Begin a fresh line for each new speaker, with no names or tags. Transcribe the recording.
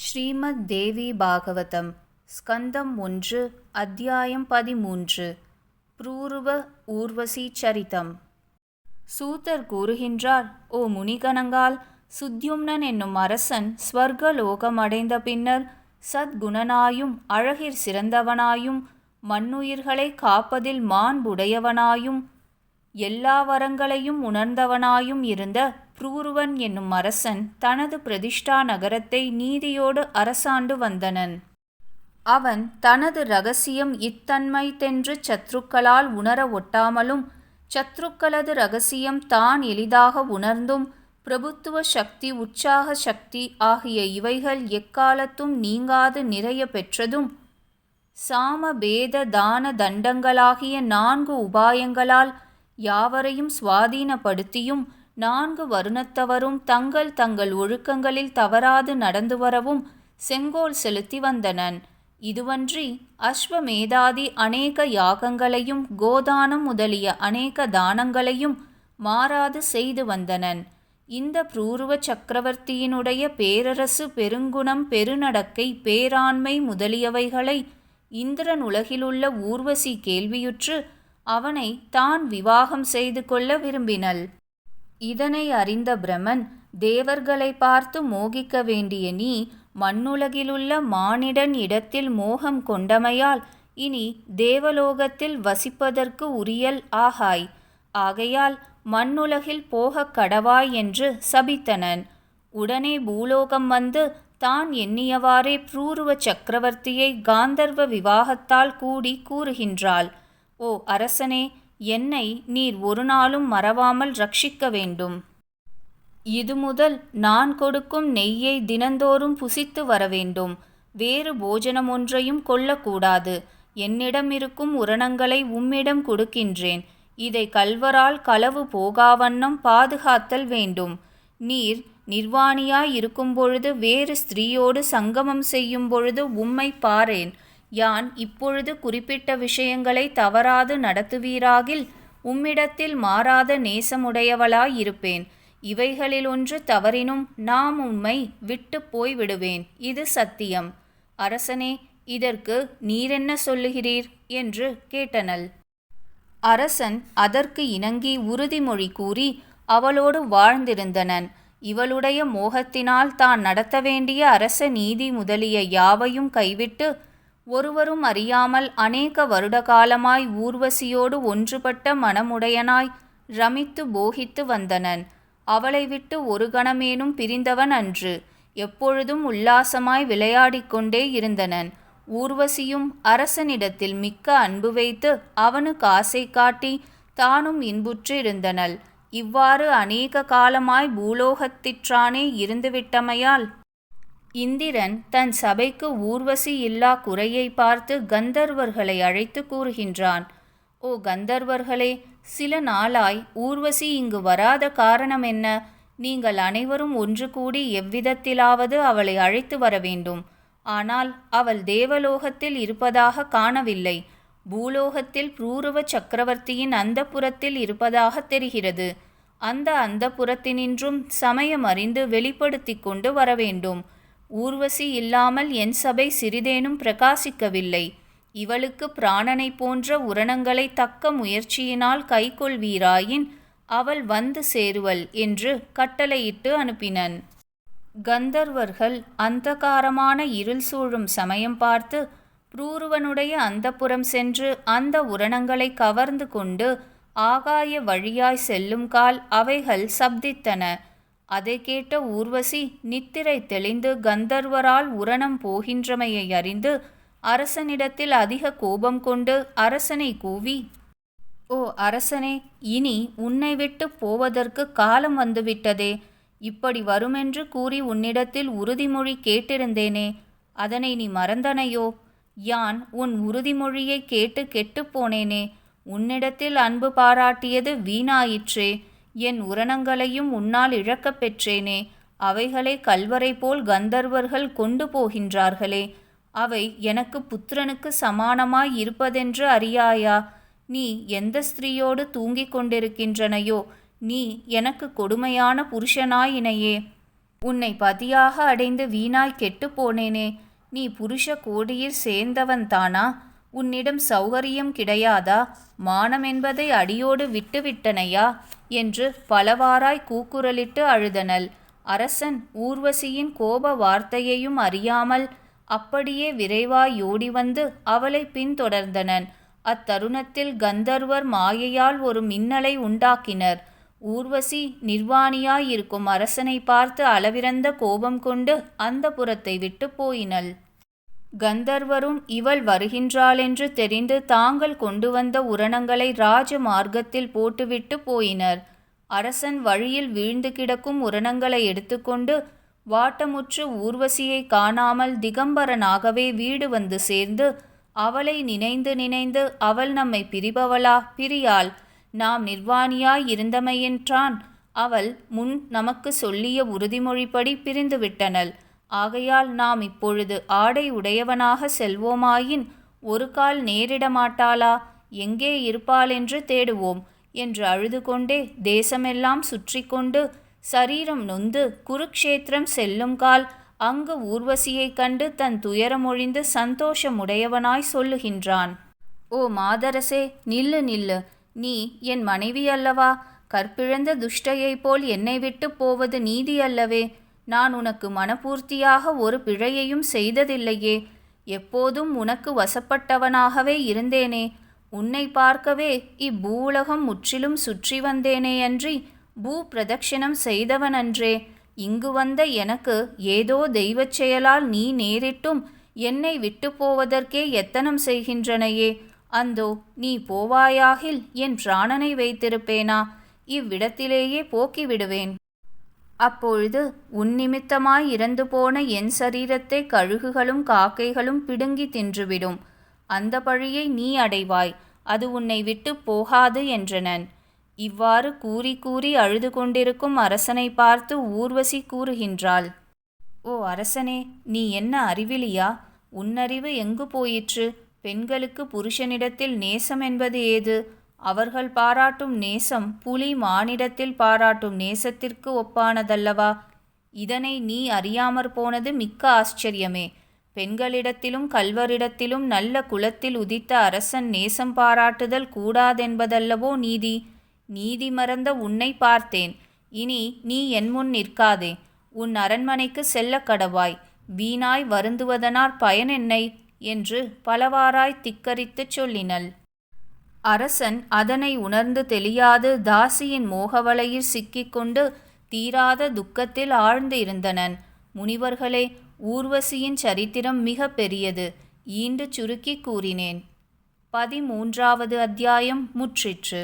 ஸ்ரீமத் தேவி பாகவதம் ஸ்கந்தம் 1 அத்தியாயம் 13 ப்ரூருவ ஊர்வசி சரிதம். சூதர் கூறுகின்றார், ஓ முனிகணங்கால், சுத்யும்னன் என்னும் அரசன் ஸ்வர்கலோகம் அடைந்த பின்னர் சத்குணனாயும் அழகிற் சிறந்தவனாயும் மண்ணுயிர்களை காப்பதில் மாண்புடையவனாயும் எல்லா வரங்களையும் உணர்ந்தவனாயும் இருந்த ப்ரூருவன் என்னும் அரசன் தனது பிரதிஷ்டா நகரத்தை நீதியோடு அரசாண்டு வந்தனன். அவன் தனது இரகசியம் இத்தன்மைத்தென்று சத்ருக்களால் உணர ஒட்டாமலும் சத்ருக்களது இரகசியம் தான் எளிதாக உணர்ந்தும் பிரபுத்துவ சக்தி உற்சாக சக்தி ஆகிய இவைகள் எக்காலத்தும் நீங்காது நிறைய பெற்றதும் சாம பேத தான தண்டங்களாகிய 4 உபாயங்களால் யாவரையும் சுவாதீனப்படுத்தியும் 4 வருணத்தவரும் தங்கள் தங்கள் ஒழுக்கங்களில் தவறாது நடந்து வரவும் செங்கோல் செலுத்தி வந்தனன். இதுவன்றி அஸ்வமேதாதி அநேக யாகங்களையும் கோதானம் முதலிய அநேக தானங்களையும் மாறாது செய்து வந்தனன். இந்த ப்ரூருவ சக்கரவர்த்தியினுடைய பேரரசு பெருங்குணம் பெருநடக்கை பேராண்மை முதலியவைகளை இந்திரன் உலகிலுள்ள ஊர்வசி கேள்வியுற்று அவனை தான் விவாகம் செய்து கொள்ள விரும்பினள். இதனை அறிந்த பிரமன், தேவர்களை பார்த்து மோகிக்க வேண்டிய நீ மண்ணுலகிலுள்ள மானிடன் இடத்தில் மோகம் கொண்டமையால் இனி தேவலோகத்தில் வசிப்பதற்கு உரியல் ஆகாய். ஆகையால் மண்ணுலகில் போகக் கடவாய் என்று சபித்தனன். உடனே பூலோகம் வந்து தான் எண்ணியவாறே ப்ரூருவ சக்கரவர்த்தியை காந்தர்வ விவாகத்தால் கூடி கூறுகின்றாள். ஓ அரசனே, என்னை நீர் ஒரு நாளும் மறவாமல் ரட்சிக்க வேண்டும். இது முதல் நான் கொடுக்கும் நெய்யை தினந்தோறும் புசித்து வரவேண்டும். வேறு போஜனம் ஒன்றையும் கொள்ளக்கூடாது. என்னிடம் இருக்கும் உரணங்களை உம்மிடம் கொடுக்கின்றேன். இதை கள்வரால் களவு போகாவண்ணம் பாதுகாத்தல் வேண்டும். நீர் நிர்வாணியாய் இருக்கும் பொழுது வேறு ஸ்திரீயோடு சங்கமம் செய்யும் பொழுது உம்மை பாரேன். யான் இப்பொழுது குறிப்பிட்ட விஷயங்களை தவறாது நடத்துவீராகில் உம்மிடத்தில் மாறாத நேசமுடையவளாயிருப்பேன். இவைகளில் ஒன்று தவறினும் நாம் உம்மை விட்டு போய் விடுவேன். இது சத்தியம். அரசனே, இதற்கு நீரென்ன சொல்லுகிறீர் என்று கேட்டனள். அரசன் அதற்கு இணங்கி உறுதிமொழி கூறி அவளோடு வாழ்ந்திருந்தனன். இவளுடைய மோகத்தினால் தான் நடத்த வேண்டிய அரச நீதி முதலிய யாவையும் கைவிட்டு ஒருவரும் அறியாமல் அநேக வருட காலமாய் ஊர்வசியோடு ஒன்றுபட்ட மனமுடையனாய் ரமித்து போகித்து வந்தனன். அவளை விட்டு ஒரு கணமேனும் பிரிந்தவன் அன்று. எப்பொழுதும் உல்லாசமாய் விளையாடிக்கொண்டே இருந்தனன். ஊர்வசியும் அரசனிடத்தில் மிக்க அன்பு வைத்து அவனுக்கு ஆசை காட்டி தானும் இன்புற்று இருந்தனள். இவ்வாறு அநேக காலமாய் பூலோகத்திற்றானே இருந்துவிட்டமையால் இந்திரன் தன் சபைக்கு ஊர்வசி இல்லா குறையை பார்த்து கந்தர்வர்களை அழைத்து கூறுகின்றான். ஓ கந்தர்வர்களே, சில நாளாய் ஊர்வசி இங்கு வராத காரணம் என்ன? நீங்கள் அனைவரும் ஒன்று கூடி எவ்விதத்திலாவது அவளை அழைத்து வர வேண்டும். ஆனால் அவள் தேவலோகத்தில் இருப்பதாக காணவில்லை. பூலோகத்தில் ப்ரூருவ சக்கரவர்த்தியின் அந்தப்புரத்தில் இருப்பதாக தெரிகிறது. அந்த அந்தப்புரத்தினின்றும் சமயம் அறிந்து வெளிப்படுத்தி கொண்டு வரவேண்டும். ஊர்வசி இல்லாமல் என் சபை சிறிதேனும் பிரகாசிக்கவில்லை. இவளுக்கு பிராணனை போன்ற உரணங்களை தக்க முயற்சியினால் கைக்கொள்வீராயின் அவள் வந்து சேருவள் என்று கட்டளையிட்டு அனுப்பினன். கந்தர்வர்கள் அந்தகாரமான இருள் சூழும் சமயம் பார்த்து ப்ரூருவனுடைய அந்தப்புறம் சென்று அந்த உரணங்களை கவர்ந்து கொண்டு ஆகாய வழியாய் செல்லும் கால் அவைகள் சப்தித்தன. அதை கேட்ட ஊர்வசி நித்திரை தெளிந்து கந்தர்வரால் உரணம் போகின்றமையை அறிந்து அரசனிடத்தில் அதிக கோபம் கொண்டு அரசனை கூவி, ஓ அரசனே, இனி உன்னை விட்டு போவதற்கு காலம் வந்துவிட்டதே. இப்படி வருமென்று கூறி உன்னிடத்தில் உறுதிமொழி கேட்டிருந்தேனே, அதனை நீ மறந்தனையோ? யான் உன் உறுதிமொழியை கேட்டு கெட்டுப்போனேனே. உன்னிடத்தில் அன்பு பாராட்டியது வீணாயிற்றே. என் உரணங்களையும் உன்னால் இழக்கப் பெற்றேனே. அவைகளை கல்வரை போல் கந்தர்வர்கள் கொண்டு போகின்றார்களே. அவை எனக்கு புத்திரனுக்கு சமானமாய் இருப்பதென்று அறியாயா? நீ எந்த ஸ்திரீயோடு தூங்கிக் கொண்டிருக்கின்றனையோ, நீ எனக்கு கொடுமையான புருஷனாயினையே. உன்னை பதியாக அடைந்து வீணாய் கெட்டுப் போனேனே. நீ புருஷ கோடியிற் சேர்ந்தவன்தானா? உன்னிடம் சௌகரியம் கிடையாதா? மானம் என்பதை அடியோடு விட்டுவிட்டனையா? என்று பலவாறாய் கூக்குரலிட்டு அழுதனள். அரசன் ஊர்வசியின் கோப வார்த்தையையும் அறியாமல் அப்படியே விரைவாயோடி வந்து அவளை பின்தொடர்ந்தனன். அத்தருணத்தில் கந்தர்வர் மாயையால் ஒரு மின்னலை உண்டாக்கினர். ஊர்வசி நிர்வாணியாயிருக்கும் அரசனை பார்த்து அளவிறந்த கோபம் கொண்டு அந்த புறத்தை விட்டு போயினள். கந்தர்வரும் இவள் வருகின்றாளென்று தெரிந்து தாங்கள் கொண்டு வந்த உரணங்களை ராஜ மார்க்கத்தில் போட்டுவிட்டு போயினர். அரசன் வழியில் வீழ்ந்து கிடக்கும் உரணங்களை எடுத்துக்கொண்டு வாட்டமுற்று ஊர்வசியை காணாமல் திகம்பரனாகவே வீடு வந்து சேர்ந்து அவளை நினைந்து நினைந்து அவள் நம்மை பிரிபவளா? பிரியாள். நாம் நிர்வாணியாய் இருந்தமையென்றான் அவள் முன் நமக்கு சொல்லிய உறுதிமொழிப்படி பிரிந்துவிட்டனள். ஆகையால் நாம் இப்பொழுது ஆடை உடையவனாக செல்வோமாயின் ஒரு கால் நேரிடமாட்டாளா? எங்கே இருப்பாளென்று தேடுவோம் என்று அழுது கொண்டே தேசமெல்லாம் சுற்றி கொண்டு சரீரம் நொந்து குருக்ஷேத்திரம் செல்லும் கால் அங்கு ஊர்வசியைக் கண்டு தன் துயரமொழிந்து சந்தோஷமுடையவனாய் சொல்லுகின்றான். ஓ மாதரசே, நில்லு நில்லு. நீ என் மனைவி அல்லவா? கற்பிழந்த துஷ்டையைப் போல் என்னை விட்டு போவது நீதி அல்லவே. நான் உனக்கு மனப்பூர்த்தியாக ஒரு பிழையையும் செய்ததில்லையே. எப்போதும் உனக்கு வசப்பட்டவனாகவே இருந்தேனே. உன்னை பார்க்கவே இப்பூவுலகம் முற்றிலும் சுற்றி வந்தேனேயன்றி பூ பிரதட்சிணம் செய்தவனன்றே. இங்கு வந்த எனக்கு ஏதோ தெய்வச் செயலால் நீ நேரிட்டும் என்னை விட்டு போவதற்கே எத்தனம் செய்கின்றனையே. அந்தோ நீ போவாயாகில் என் பிராணனை வைத்திருப்பேனா? இவ்விடத்திலேயே போக்கிவிடுவேன். அப்பொழுது உன் நிமித்தமாய் இறந்து போன என் சரீரத்தை கழுகுகளும் காக்கைகளும் பிடுங்கி தின்றுவிடும். அந்த பழியை நீ அடைவாய். அது உன்னை விட்டு போகாது என்றனன். இவ்வாறு கூறி கூறி அழுது கொண்டிருக்கும் அரசனை பார்த்து ஊர்வசி கூறுகின்றாள். ஓ அரசனே, நீ என்ன அறிவிலியா? உன்னறிவு எங்கு போயிற்று? பெண்களுக்கு புருஷனிடத்தில் நேசம் என்பது ஏது? அவர்கள் பாராட்டும் நேசம் புலி மானிடத்தில் பாராட்டும் நேசத்திற்கு ஒப்பானதல்லவா? இதனை நீ அறியாமற் போனது மிக்க ஆச்சரியமே. பெண்களிடத்திலும் கள்வரிடத்திலும் நல்ல குலத்தில் உதித்த அரசன் நேசம் பாராட்டுதல் கூடாதென்பதல்லவோ நீதி? நீதி மறந்த உன்னை பார்த்தேன். இனி நீ என் முன் நிற்காதே. உன் அரண்மனைக்கு செல்ல கடவாய். வீணாய் வருந்துவதனாற் பயன் என்னை? என்று பலவாறாய் திக்கரித்துச் சொல்லினள். அரசன் அதனை உணர்ந்து தெளியாது தாசியின் மோகவலையில் சிக்கிக்கொண்டு தீராத துக்கத்தில் ஆழ்ந்து இருந்தனன். முனிவர்களே, ஊர்வசியின் சரித்திரம் மிக பெரியது. ஈண்டு சுருக்கி கூறினேன். 13வது அத்தியாயம் முற்றிற்று.